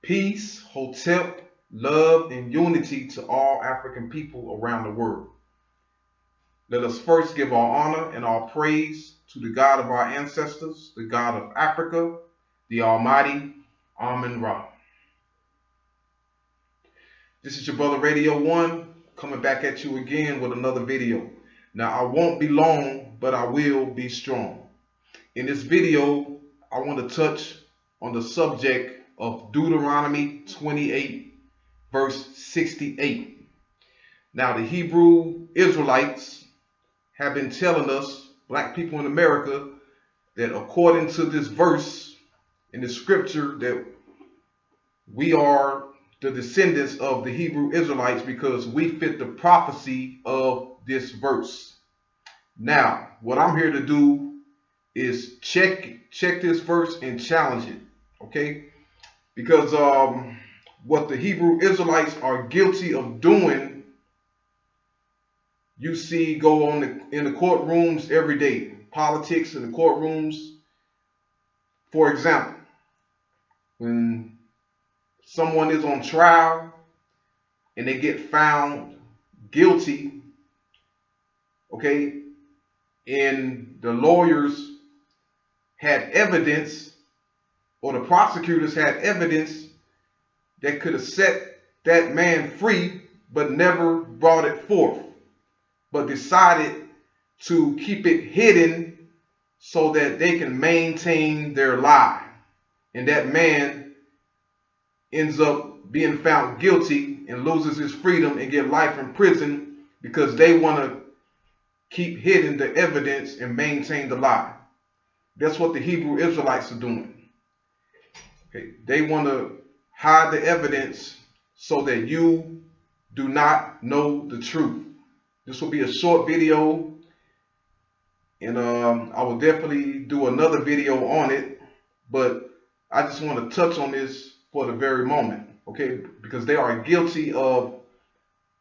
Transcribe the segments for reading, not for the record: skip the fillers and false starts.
Peace, hotep, love, and unity to all African people around the world. Let us first give our honor and our praise to the God of our ancestors, the God of Africa, the Almighty Amen-Ra. This is your brother Radio 1 coming back at you again with another video. Now, I won't be long, but I will be strong. In this video, I want to touch on the subject of Deuteronomy 28, verse 68. Now, the Hebrew Israelites have been telling us, black people in America, that according to this verse in the scripture, that we are the descendants of the Hebrew Israelites because we fit the prophecy of this verse. Now, what I'm here to do is check this verse and challenge it, okay? Because what the Hebrew Israelites are guilty of doing, you see go on in the courtrooms every day. Politics in the courtrooms. For example, when someone is on trial and they get found guilty, okay, and the lawyers had evidence, or the prosecutors had evidence that could have set that man free, but never brought it forth, but decided to keep it hidden so that they can maintain their lie. And that man ends up being found guilty and loses his freedom and get life in prison because they want to keep hidden the evidence and maintain the lie. That's what the Hebrew Israelites are doing. Okay, they want to hide the evidence so that you do not know the truth. This will be a short video, and I will definitely do another video on it, but I just want to touch on this for the very moment, okay? Because they are guilty of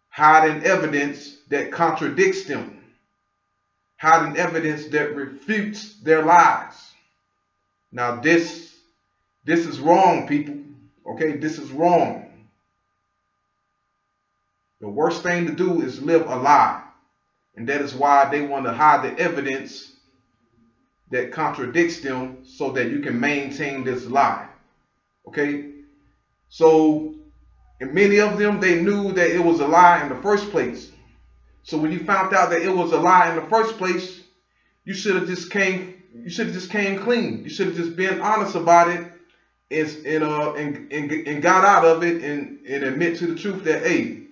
hiding evidence that contradicts them, hiding evidence that refutes their lies. Now this is wrong, people. Okay, this is wrong. The worst thing to do is live a lie. And that is why they want to hide the evidence that contradicts them so that you can maintain this lie. Okay? So, and many of them, they knew that it was a lie in the first place. So when you found out that it was a lie in the first place, you should have just came clean. You should have just been honest about it and got out of it and admit to the truth that, hey,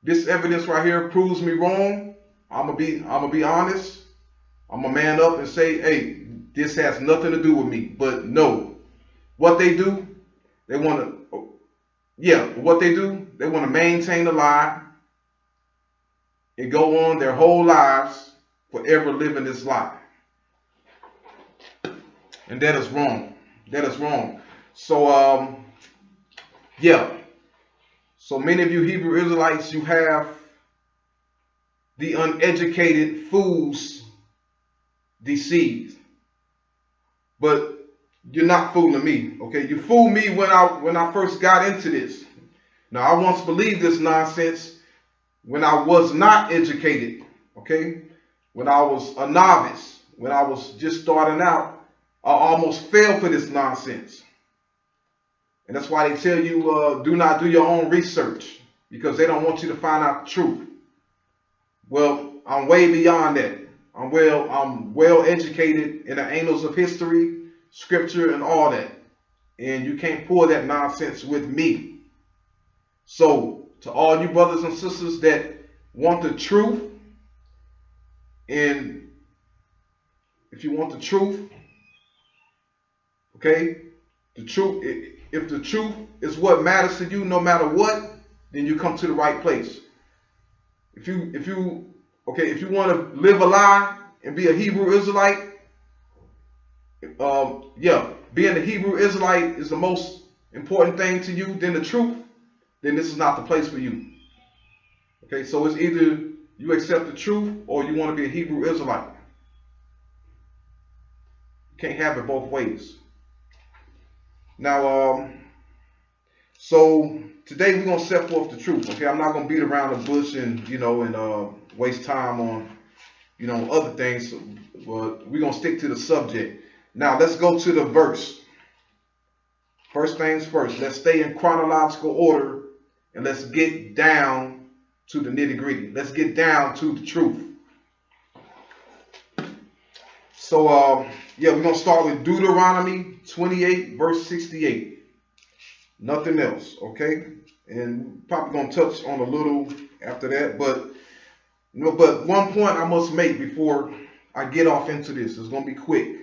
this evidence right here proves me wrong. I'm gonna be honest. I'm gonna man up and say, hey, this has nothing to do with me. But no, what they do, they want to maintain the lie and go on their whole lives forever living this lie. And that is wrong. That is wrong. So, So many of you Hebrew Israelites, you have the uneducated fools deceived. But you're not fooling me, okay? You fooled me when I first got into this. Now, I once believed this nonsense when I was not educated, okay? When I was a novice, when I was just starting out, I almost fell for this nonsense. And that's why they tell you do not do your own research, because they don't want you to find out the truth. Well, I'm way beyond that. I'm well educated in the annals of history, scripture, and all that. And you can't pull that nonsense with me. So, to all you brothers and sisters that want the truth, and if you want the truth, okay, the truth, if the truth is what matters to you, no matter what, then you come to the right place. If you want to live a lie and be a Hebrew Israelite, being a Hebrew Israelite is the most important thing to you than the truth, then this is not the place for you. Okay, so it's either you accept the truth or you want to be a Hebrew Israelite. You can't have it both ways. Now, So today we're gonna set forth the truth. Okay, I'm not gonna beat around the bush and waste time on other things, but we're gonna stick to the subject. Now let's go to the verse. First things first, let's stay in chronological order and let's get down to the nitty-gritty. Let's get down to the truth. So yeah, we're gonna start with Deuteronomy 28 verse 68. Nothing else, okay? And probably gonna touch on a little after that, but but one point I must make before I get off into this. It's gonna be quick.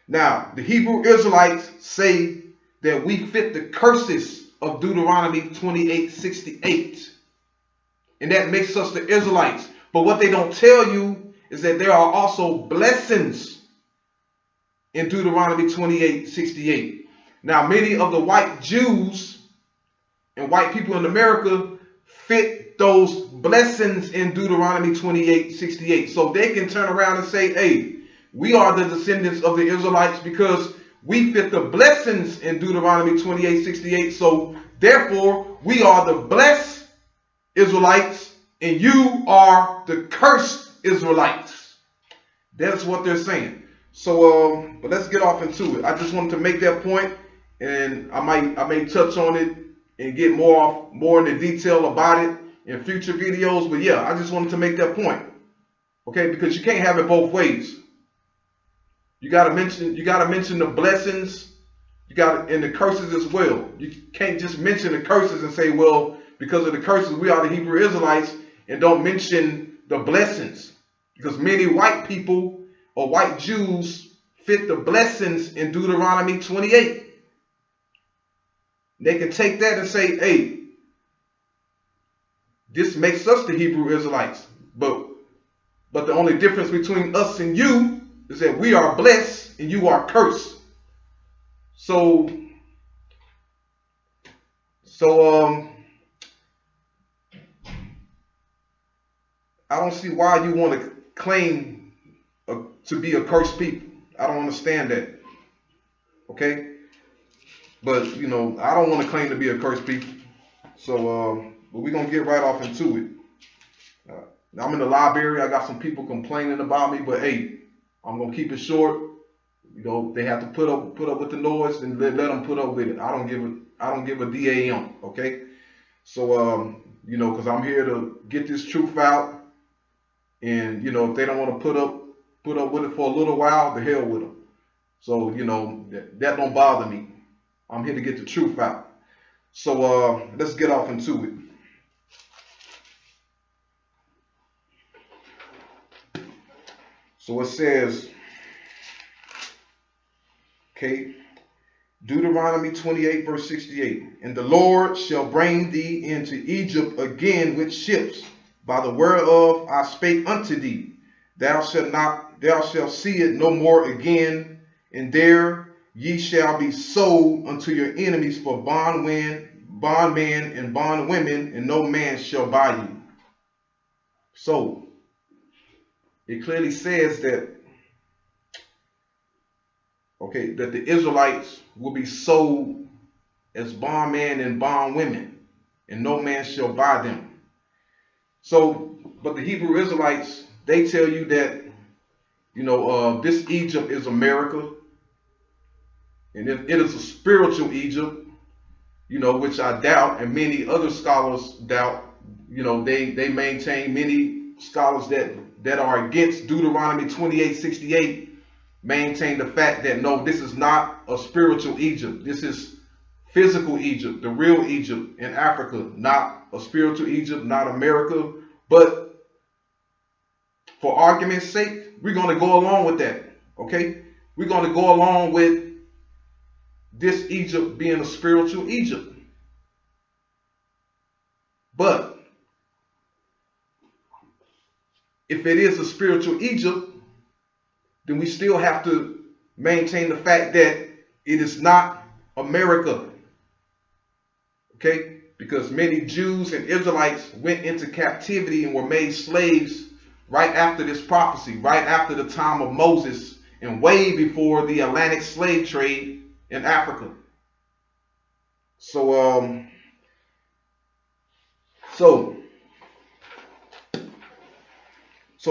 Now, the Hebrew Israelites say that we fit the curses of Deuteronomy 28:68, and that makes us the Israelites. But what they don't tell you is that there are also blessings in Deuteronomy 28:68. Now, many of the white Jews and white people in America fit those blessings in Deuteronomy 28:68. So they can turn around and say, hey, we are the descendants of the Israelites because we fit the blessings in Deuteronomy 28:68. So therefore, we are the blessed Israelites and you are the cursed Israelites. That's what they're saying. So, but let's get off into it. I just wanted to make that point. And I may touch on it and get more into detail about it in future videos. But yeah, I just wanted to make that point. Okay, because you can't have it both ways. You gotta mention the blessings, and the curses as well. You can't just mention the curses and say, well, because of the curses, we are the Hebrew Israelites, and don't mention the blessings. Because many white people or white Jews fit the blessings in Deuteronomy 28. They can take that and say, hey, this makes us the Hebrew Israelites. But the only difference between us and you is that we are blessed and you are cursed. So I don't see why you want to claim to be a cursed people. I don't understand that. Okay? But, I don't want to claim to be a cursed people. So, but we're going to get right off into it. I'm in the library. I got some people complaining about me. But, hey, I'm going to keep it short. They have to put up with the noise and let them put up with it. I don't give a damn. Okay? So, because I'm here to get this truth out. And, if they don't want to put up with it for a little while, the hell with them. So, that don't bother me. I'm here to get the truth out. So let's get off into it. So it says, okay, Deuteronomy 28 verse 68. And the Lord shall bring thee into Egypt again with ships, by the whereof I spake unto thee. Thou shalt see it no more again, and there ye shall be sold unto your enemies for bondmen and bondwomen, and no man shall buy you. So it clearly says that, okay, that the Israelites will be sold as bondmen and bondwomen, and no man shall buy them. So, but the Hebrew Israelites, they tell you that, this Egypt is America. And it is a spiritual Egypt, which I doubt, and many other scholars doubt. They maintain, many scholars that are against Deuteronomy 28:68 maintain the fact that no, this is not a spiritual Egypt. This is physical Egypt, the real Egypt in Africa, not a spiritual Egypt, not America. But for argument's sake, we're going to go along with that. Okay, we're going to go along with this Egypt being a spiritual Egypt. But if it is a spiritual Egypt, then we still have to maintain the fact that it is not America. Okay? Because many Jews and Israelites went into captivity and were made slaves right after this prophecy, right after the time of Moses, and way before the Atlantic slave trade in Africa. So so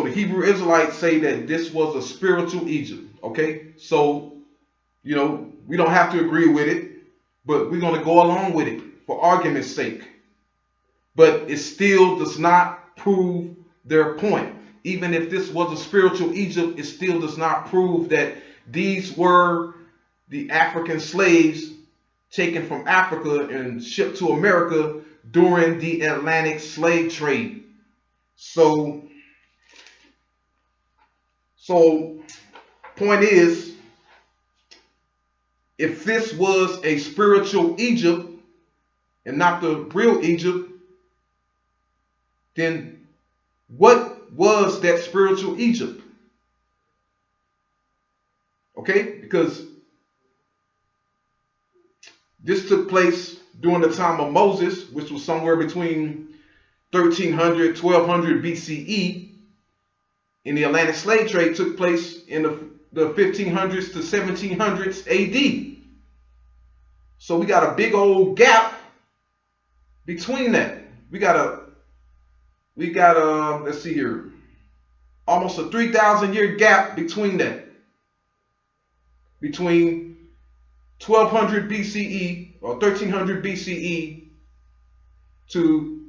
the Hebrew Israelites say that this was a spiritual Egypt. Okay, so we don't have to agree with it, but we're going to go along with it for argument's sake. But it still does not prove their point. Even if this was a spiritual Egypt, it still does not prove that these were the African slaves taken from Africa and shipped to America during the Atlantic slave trade. So point is, if this was a spiritual Egypt and not the real Egypt, then what was that spiritual Egypt? Okay, because this took place during the time of Moses, which was somewhere between 1300, 1200 BCE. And the Atlantic slave trade took place in the 1500s to 1700s AD. So we got a big old gap between that. We got let's see here, almost a 3,000-year gap between that. Between 1200 BCE or 1300 BCE to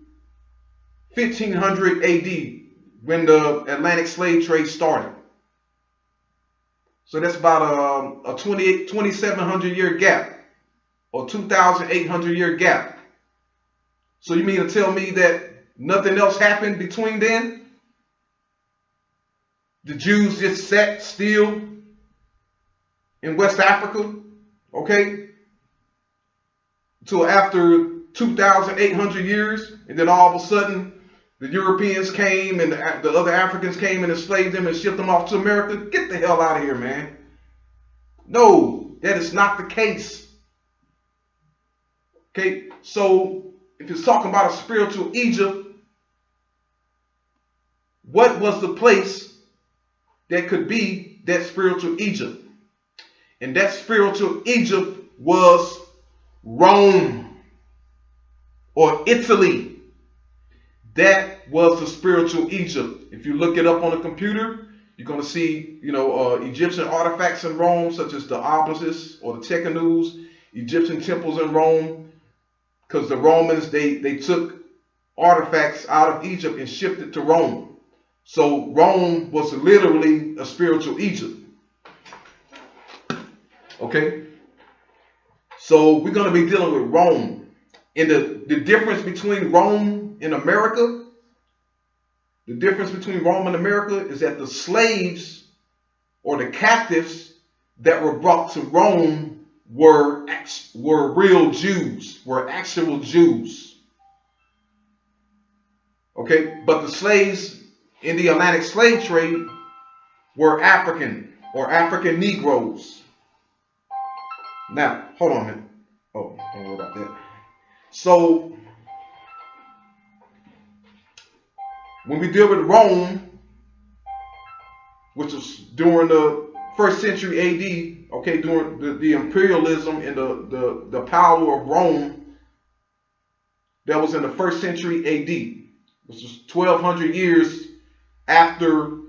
1500 AD when the Atlantic slave trade started. So that's about a 2,700-year gap or 2,800-year gap. So you mean to tell me that nothing else happened between then? The Jews just sat still in West Africa, okay, until after 2,800 years, and then all of a sudden the Europeans came and the other Africans came and enslaved them and shipped them off to America? Get the hell out of here, man. No, that is not the case. Okay, so if it's talking about a spiritual Egypt, what was the place that could be that spiritual Egypt? And that spiritual Egypt was Rome or Italy. That was the spiritual Egypt. If you look it up on the computer, you're going to see, Egyptian artifacts in Rome, such as the obelisks or the tekanus, Egyptian temples in Rome, because the Romans, they took artifacts out of Egypt and shipped it to Rome. So Rome was literally a spiritual Egypt. Okay? So we're going to be dealing with Rome. And the difference between Rome and America, the difference between Rome and America is that the slaves or the captives that were brought to Rome were real Jews, were actual Jews. Okay, but the slaves in the Atlantic slave trade were African or African Negroes. Now, hold on a minute. Oh, don't worry about that. So, when we deal with Rome, which was during the 1st century AD, okay, during the imperialism and the power of Rome, that was in the 1st century AD, which was 1,200 years after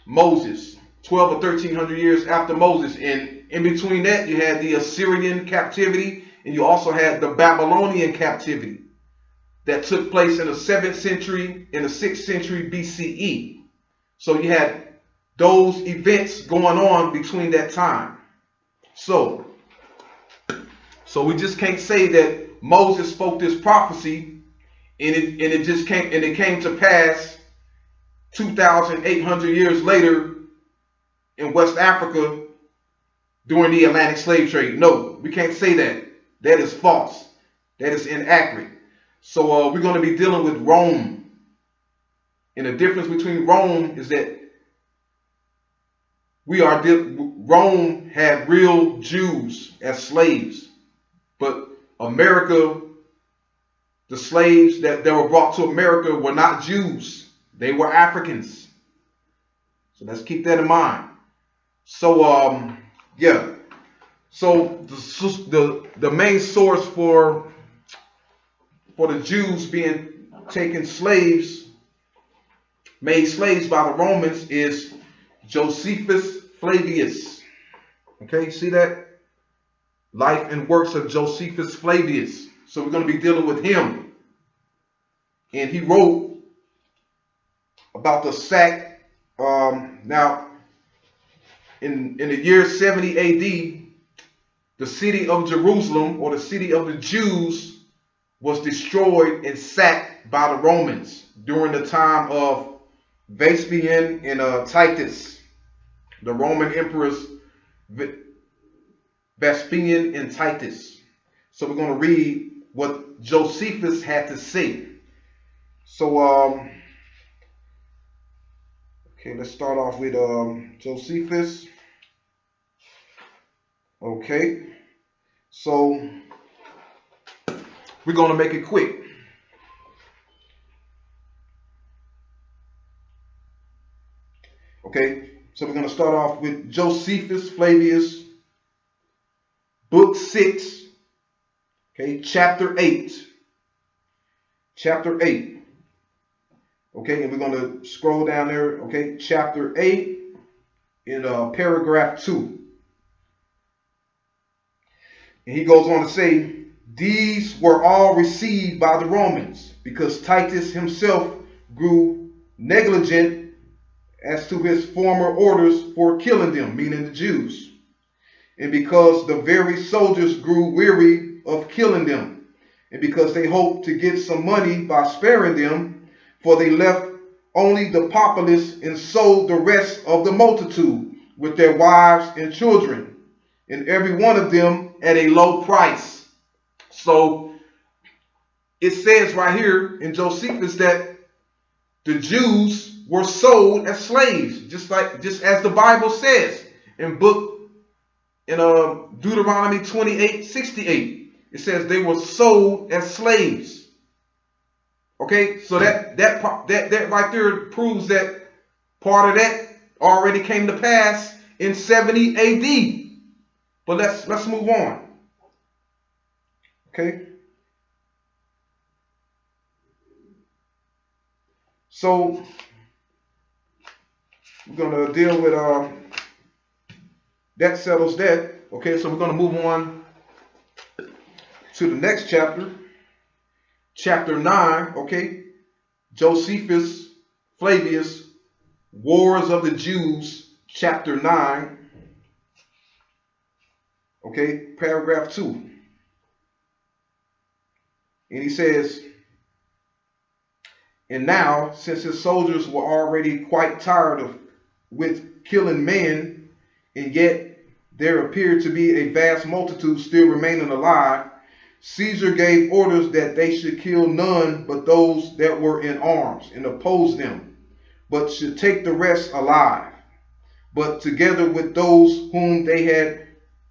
Moses, 12 or 1,300 years after Moses. And in between that, you had the Assyrian captivity, and you also had the Babylonian captivity that took place in the 7th century and the 6th century BCE. So you had those events going on between that time. So we just can't say that Moses spoke this prophecy and it came to pass 2,800 years later in West Africa during the Atlantic slave trade. No, we can't say that. That is false. That is inaccurate. So we're going to be dealing with Rome. And the difference between Rome is that Rome had real Jews as slaves. But America, the slaves that were brought to America were not Jews. They were Africans. So let's keep that in mind. So, yeah. So the main source for the Jews being taken slaves, made slaves by the Romans, is Josephus Flavius. Okay, see that? Life and works of Josephus Flavius. So we're going to be dealing with him. And he wrote about the sack. Now, in the year 70 AD, the city of Jerusalem, or the city of the Jews, was destroyed and sacked by the Romans during the time of Vespasian and Titus, the Roman emperors Vespasian and Titus. So we're going to read what Josephus had to say. So, okay, let's start off with Josephus. Okay, so we're going to make it quick. Okay, so we're going to start off with Josephus Flavius, book 6, okay, chapter 8. Chapter 8. Okay, and we're going to scroll down there. Okay, chapter 8 in paragraph 2. And he goes on to say, these were all received by the Romans because Titus himself grew negligent as to his former orders for killing them, meaning the Jews, and because the very soldiers grew weary of killing them, and because they hoped to get some money by sparing them, for they left only the populace and sold the rest of the multitude with their wives and children, and every one of them at a low price. So it says right here in Josephus that the Jews were sold as slaves, just as the Bible says in Deuteronomy 28:68. It says they were sold as slaves. Okay, so that right there proves that part of that already came to pass in 70 AD. But let's move on. Okay. So we're going to deal with that settles that. Okay, so we're going to move on to the next chapter. Chapter 9, okay. Josephus Flavius, Wars of the Jews, chapter 9. Okay, paragraph 2. And he says, and now, since his soldiers were already quite tired with killing men, and yet there appeared to be a vast multitude still remaining alive, Caesar gave orders that they should kill none but those that were in arms and oppose them, but should take the rest alive. But together with those whom they had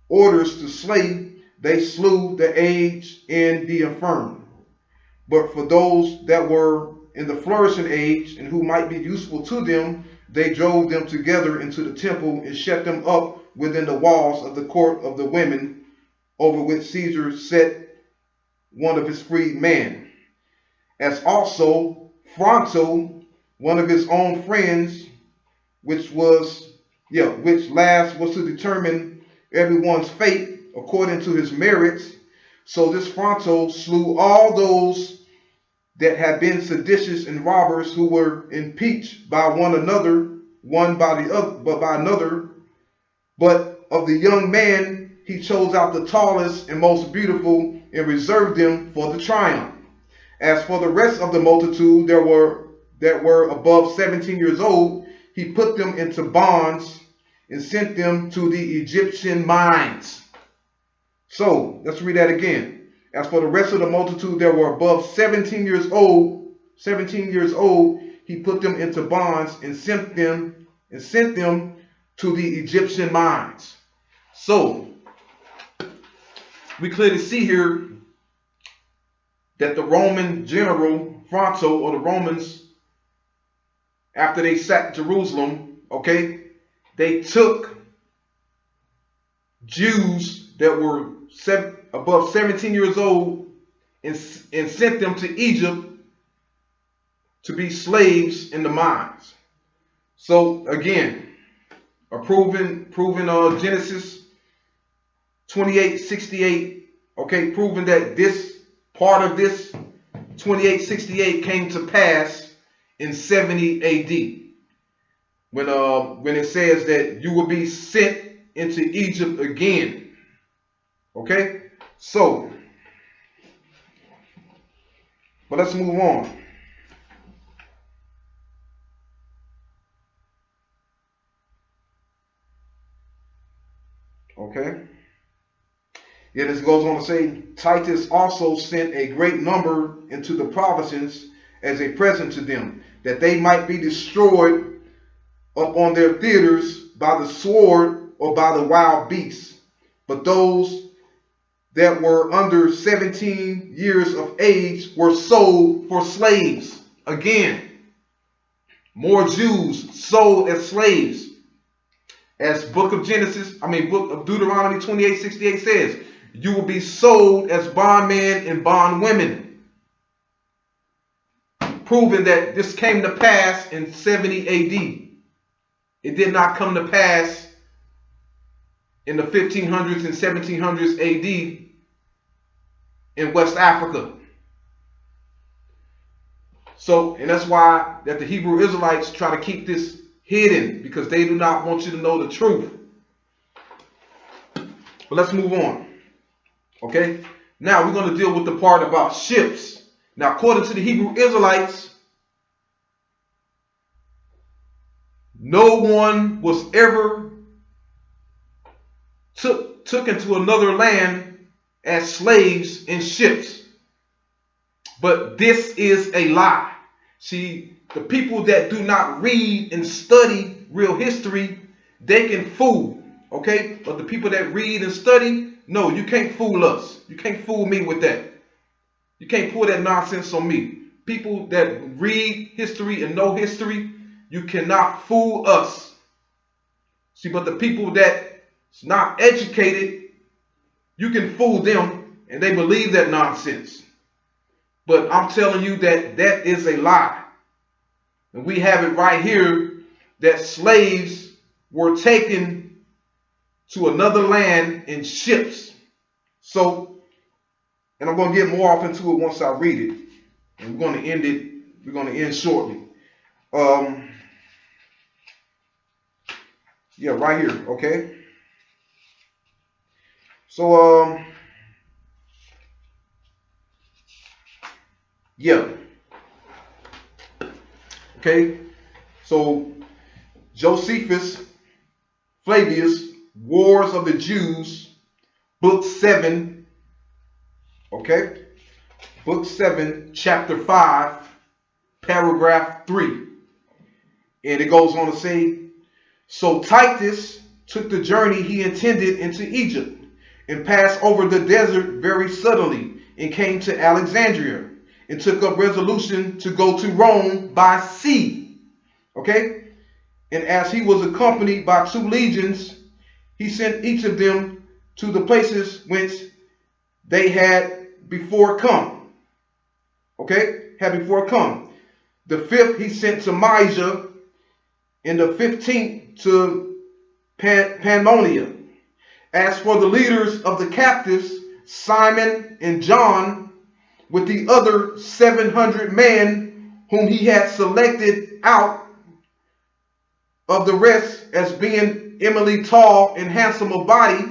orders to slay, they slew the aged and the infirm. But for those that were in the flourishing age and who might be useful to them, they drove them together into the temple and shut them up within the walls of the court of the women, over which Caesar set one of his freed men. As also Fronto, one of his own friends, which last was to determine everyone's fate according to his merits. So this Fronto slew all those that had been seditious and robbers, who were impeached by one another, one by the other, but by another. But of the young man he chose out the tallest and most beautiful, and reserved them for the triumph. As for the rest of the multitude that were above 17 years old, he put them into bonds and sent them to the Egyptian mines. So let's read that again. As for the rest of the multitude that were above 17 years old, he put them into bonds and sent them to the Egyptian mines. So we clearly see here that the Roman general Fronto, or the Romans, after they sacked Jerusalem, okay, they took Jews that were above 17 years old and sent them to Egypt to be slaves in the mines. So again, proving Genesis 28:68, okay, proving that this part of this 28:68 came to pass in 70 AD. When it says that you will be sent into Egypt again. Okay? So, but let's move on. Okay? Yeah, this goes on to say, Titus also sent a great number into the provinces as a present to them, that they might be destroyed up on their theaters by the sword or by the wild beasts. But those that were under 17 years of age were sold for slaves. Again, more Jews sold as slaves. As book of Deuteronomy 28:68 says, you will be sold as bondmen and bondwomen. Proving that this came to pass in 70 AD. It did not come to pass in the 1500s and 1700s AD in West Africa. So, and that's why that the Hebrew Israelites try to keep this hidden, because they do not want you to know the truth. But let's move on. Okay? Now we're going to deal with the part about ships. Now, according to the Hebrew Israelites, no one was ever took into another land as slaves in ships. But this is a lie. See, the people that do not read and study real history, they can fool. Okay? But the people that read and study, no, you can't fool us. You can't fool me with that. You can't pull that nonsense on me. People that read history and know history, you cannot fool us. See, but the people that's not educated, you can fool them and they believe that nonsense. But I'm telling you that that is a lie. And we have it right here that slaves were taken to another land in ships. So, and I'm going to get more off into it once I read it. And we're going to end it. We're going to end shortly. Yeah, right here. Okay. So, yeah. Okay. So, Josephus Flavius, Wars of the Jews, Book 7. Okay. Book 7, Chapter 5, Paragraph 3. And it goes on to say, so Titus took the journey he intended into Egypt, and passed over the desert very suddenly, and came to Alexandria, and took up resolution to go to Rome by sea. Okay? And as he was accompanied by 2 legions, he sent each of them to the places whence they had before come. Okay? Had before come. The 5th he sent to Mysia, and the 15th to Pannonia. As for the leaders of the captives, Simon and John, with the other 700 men whom he had selected out of the rest, as being eminently tall and handsome of body,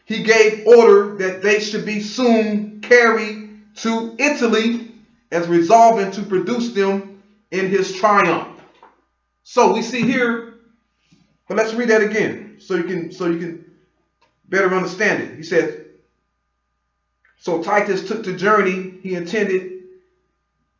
he gave order that they should be soon carried to Italy, as resolving to produce them in his triumph. So we see here, but let's read that again so you can better understand it. He says, so Titus took the journey he intended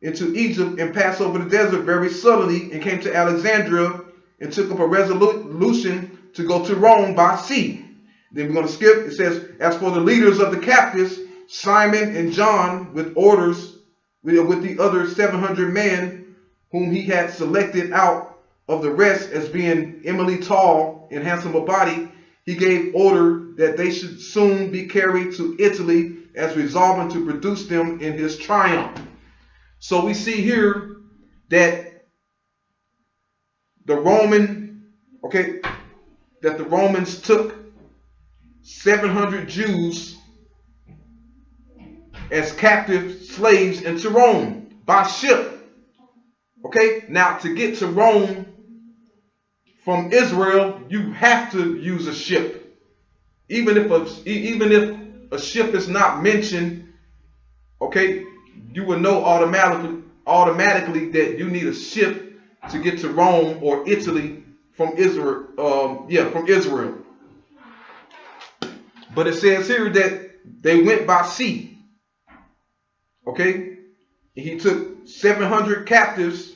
into Egypt, and passed over the desert very suddenly, and came to Alexandria, and took up a resolution to go to Rome by sea. Then we're going to skip. It says, as for the leaders of the captives, Simon and John, with orders with the other 700 men whom he had selected out of the rest, as being eminently tall and handsome of body, he gave order that they should soon be carried to Italy, as resolving to produce them in his triumph. So we see here that the Romans took 700 Jews as captive slaves into Rome by ship. Okay, now to get to Rome from Israel, you have to use a ship. Even if a ship is not mentioned, okay, you will know automatically that you need a ship to get to Rome or Italy from Israel. From Israel. But it says here that they went by sea. Okay, he took 700 captives,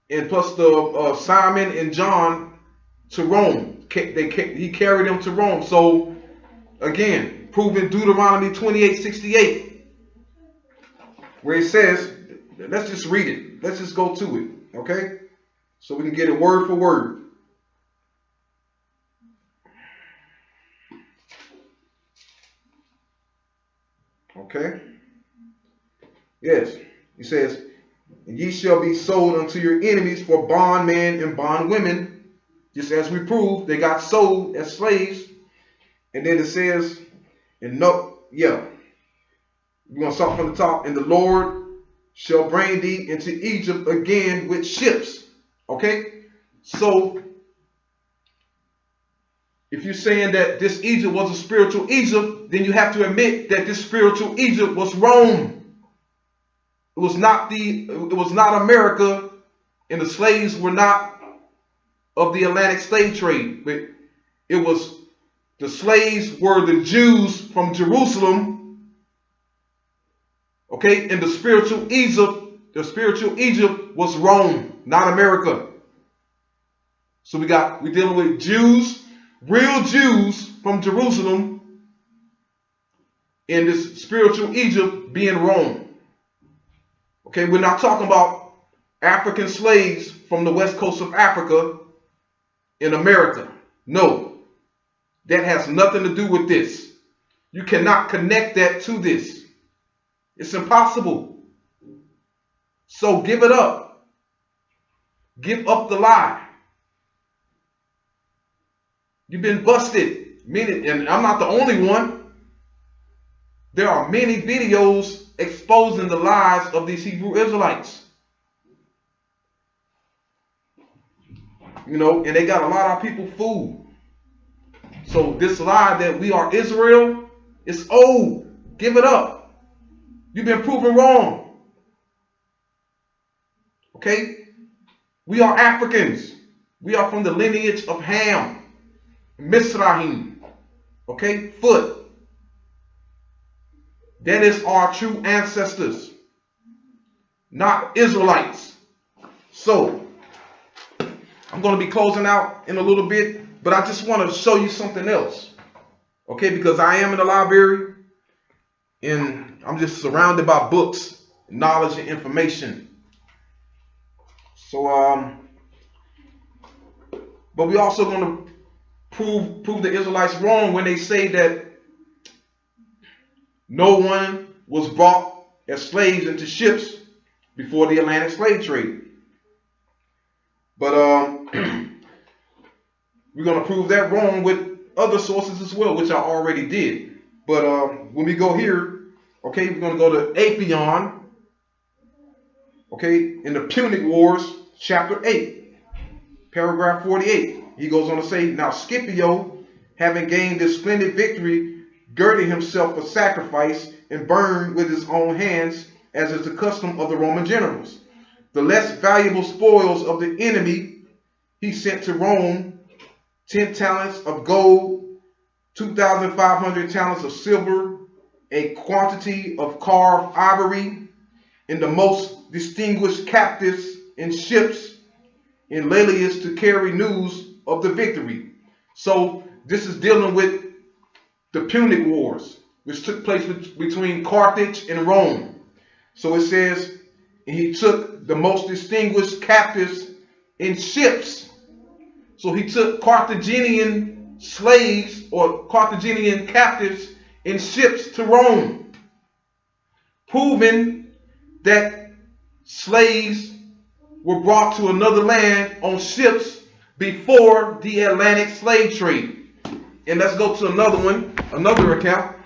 and plus the Simon and John to Rome. He carried them to Rome. So again, proving Deuteronomy 28:68, where it says, let's just read it. Let's just go to it, okay? So we can get it word for word. Okay. Yes, he says, ye shall be sold unto your enemies for bondmen and bondwomen. Just as we proved, they got sold as slaves. And then it says, we're going to start from the top. And the Lord shall bring thee into Egypt again with ships. Okay? So, if you're saying that this Egypt was a spiritual Egypt, then you have to admit that this spiritual Egypt was Rome. It was not America, and the slaves were not of the Atlantic slave trade, but it was the slaves were the Jews from Jerusalem. Okay, and the spiritual Egypt was Rome, not America. So we're dealing with Jews, real Jews from Jerusalem, and this spiritual Egypt being Rome. Okay, we're not talking about African slaves from the west coast of Africa in America. No, that has nothing to do with this. You cannot connect that to this. It's impossible. So give it up. Give up the lie. You've been busted. And I'm not the only one. There are many videos exposing the lies of these Hebrew Israelites. You know, and they got a lot of people fooled. So this lie that we are Israel is old. Give it up. You've been proven wrong. Okay? We are Africans. We are from the lineage of Ham, Mizraim. Okay? Foot. That is our true ancestors, not Israelites. So, I'm going to be closing out in a little bit, but I just want to show you something else. Okay, because I am in the library and I'm just surrounded by books, knowledge, and information. So, but we're also going to prove the Israelites wrong when they say that no one was brought as slaves into ships before the Atlantic slave trade. But we're going to prove that wrong with other sources as well, which I already did. But when we go here, okay, we're going to go to Apion, okay, in the Punic Wars, chapter 8, paragraph 48. He goes on to say, now Scipio, having gained this splendid victory, girded himself for sacrifice and burned with his own hands, as is the custom of the Roman generals. The less valuable spoils of the enemy he sent to Rome, 10 talents of gold, 2,500 talents of silver, a quantity of carved ivory, and the most distinguished captives in ships, in Laelius to carry news of the victory. So this is dealing with the Punic Wars, which took place between Carthage and Rome. So it says, and he took the most distinguished captives in ships. So he took Carthaginian slaves or Carthaginian captives in ships to Rome, proving that slaves were brought to another land on ships before the Atlantic slave trade. And let's go to another one, another account.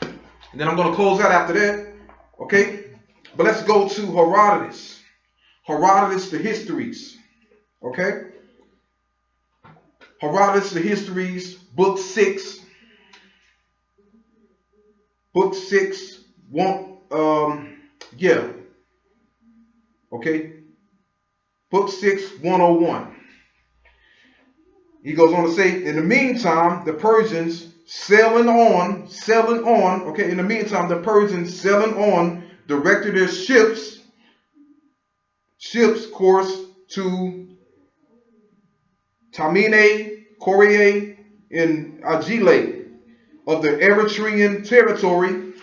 And then I'm going to close out after that. Okay? But let's go to Herodotus. Herodotus, the Histories. Okay? Herodotus, the Histories, book 6. Book 6, okay. Book 6, 101. He goes on to say, in the meantime, the Persians sailing on, okay, in the meantime, the Persians sailing on, directed their ships course to Tamine, Korea, and Agile of the Eritrean territory,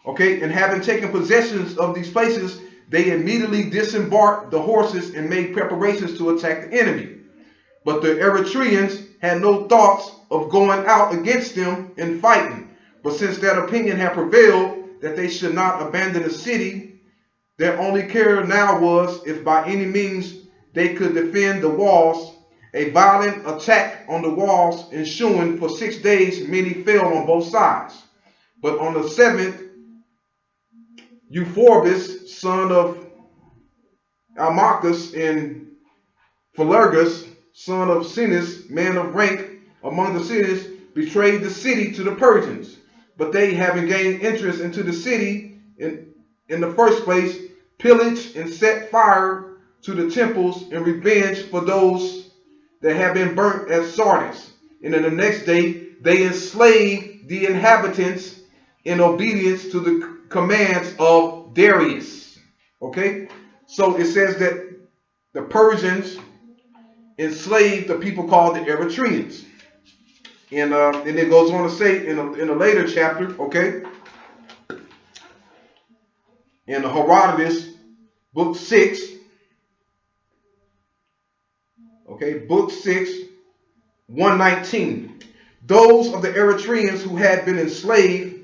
okay, and having taken possessions of these places, they immediately disembarked the horses and made preparations to attack the enemy. But the Eritreans had no thoughts of going out against them and fighting. But since that opinion had prevailed that they should not abandon the city, their only care now was if by any means they could defend the walls. A violent attack on the walls ensuing. For 6 days many fell on both sides. But on the 7th, Euphorbus, son of Almachus, and Philargus, son of Sinus, man of rank among the cities, betrayed the city to the Persians. But they, having gained interest into the city in the first place, pillaged and set fire to the temples in revenge for those that had been burnt at Sardis. And then the next day, they enslaved the inhabitants in obedience to the commands of Darius. Okay, so it says that the Persians enslaved the people called the Eritreans. And it goes on to say in a later chapter, okay, in Herodotus, book 6, okay, book 6, 119. Those of the Eritreans who had been enslaved,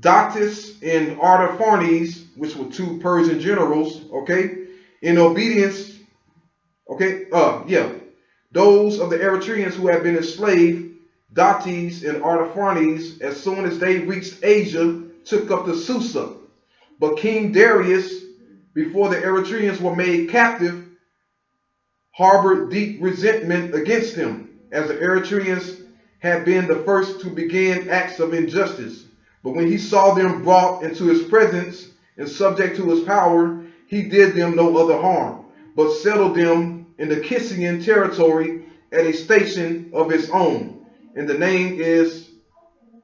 Datis and Artaphernes, which were 2 Persian generals, okay, in obedience, okay, those of the Eritreans who had been enslaved, Datis and Artaphernes, as soon as they reached Asia, took up the Susa. But King Darius, before the Eritreans were made captive, harbored deep resentment against them, as the Eritreans had been the first to begin acts of injustice. But when he saw them brought into his presence and subject to his power, he did them no other harm, but settled them in the Kissian territory at a station of his own. And the name is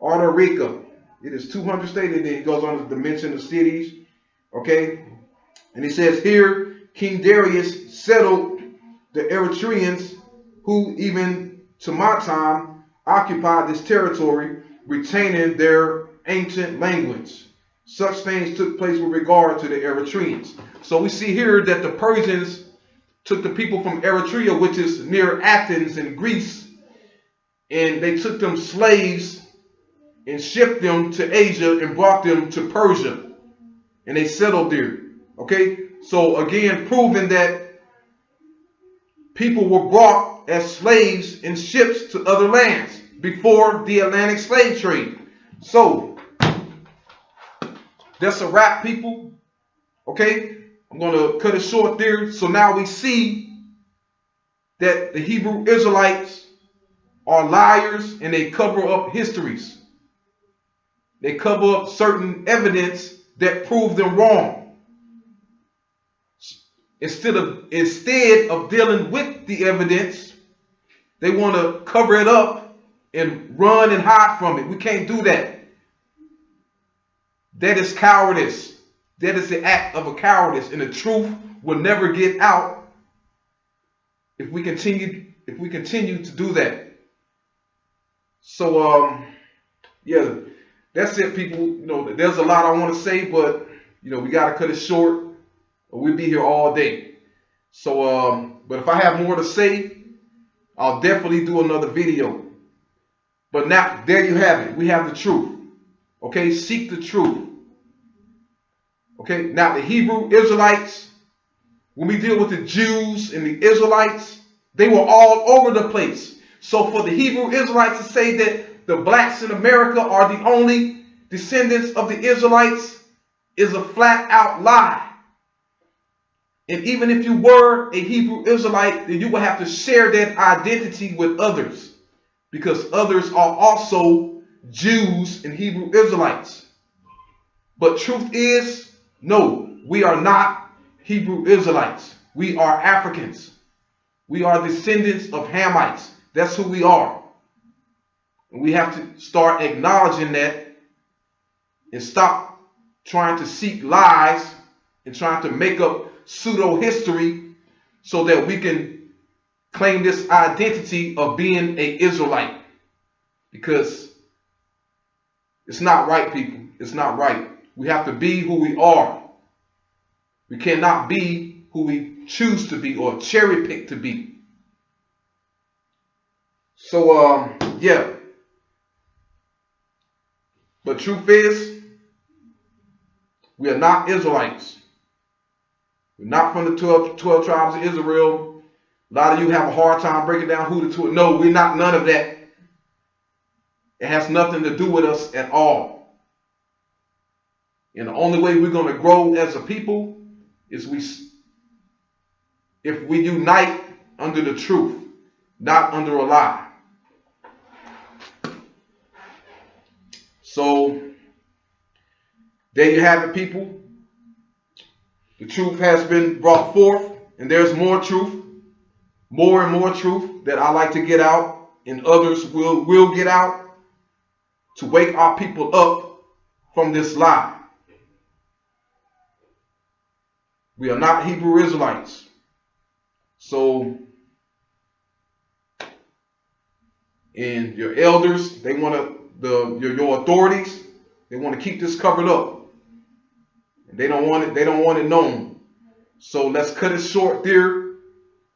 Artarica. It is 200 stated, and then he goes on to mention the cities. Okay. And he says here, King Darius settled the Eritreans, who even to my time occupied this territory, retaining their ancient language. Such things took place with regard to the Eritreans. So we see here that the Persians took the people from Eritrea, which is near Athens in Greece, and they took them slaves and shipped them to Asia and brought them to Persia, and they settled there. Okay, so again, proving that people were brought as slaves in ships to other lands before the Atlantic slave trade. So that's a wrap, people. Okay, I'm going to cut it short there. So now we see that the Hebrew Israelites are liars, and they cover up histories. They cover up certain evidence that prove them wrong. Instead of dealing with the evidence, they want to cover it up and run and hide from it. We can't do that. That is cowardice. That is the act of a cowardice, and the truth will never get out if we continue to do that. So yeah, that's it, people. You know, there's a lot I want to say, but you know, we gotta cut it short, or we'll be here all day. So but if I have more to say, I'll definitely do another video. But now, there you have it. We have the truth. Okay, seek the truth. Okay, now the Hebrew Israelites, when we deal with the Jews and the Israelites, they were all over the place. So for the Hebrew Israelites to say that the blacks in America are the only descendants of the Israelites is a flat out lie. And even if you were a Hebrew Israelite, then you will have to share that identity with others, because others are also Jews and Hebrew Israelites. But truth is, no, we are not Hebrew Israelites. We are Africans. We are descendants of Hamites. That's who we are. And we have to start acknowledging that and stop trying to seek lies and trying to make up pseudo history so that we can claim this identity of being an Israelite. Because it's not right, people. It's not right. We have to be who we are. We cannot be who we choose to be or cherry pick to be. So, yeah. But truth is, we are not Israelites. We're not from the 12 tribes of Israel. A lot of you have a hard time breaking down who the 12. No, we're not none of that. It has nothing to do with us at all. And the only way we're going to grow as a people is if we unite under the truth, not under a lie. So there you have it, people. The truth has been brought forth, and there's more truth, more and more truth that I like to get out, and others will get out to wake our people up from this lie. We are not Hebrew Israelites. So, and your elders, they want to, your authorities, they want to keep this covered up. They don't want it known. So let's cut it short there.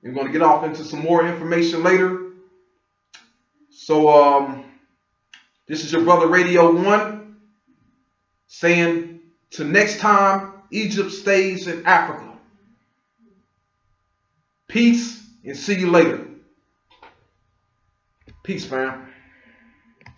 We're going to get off into some more information later. So this is your brother Radio 1 saying, till next time, Egypt stays in Africa. Peace, and see you later. Peace, fam.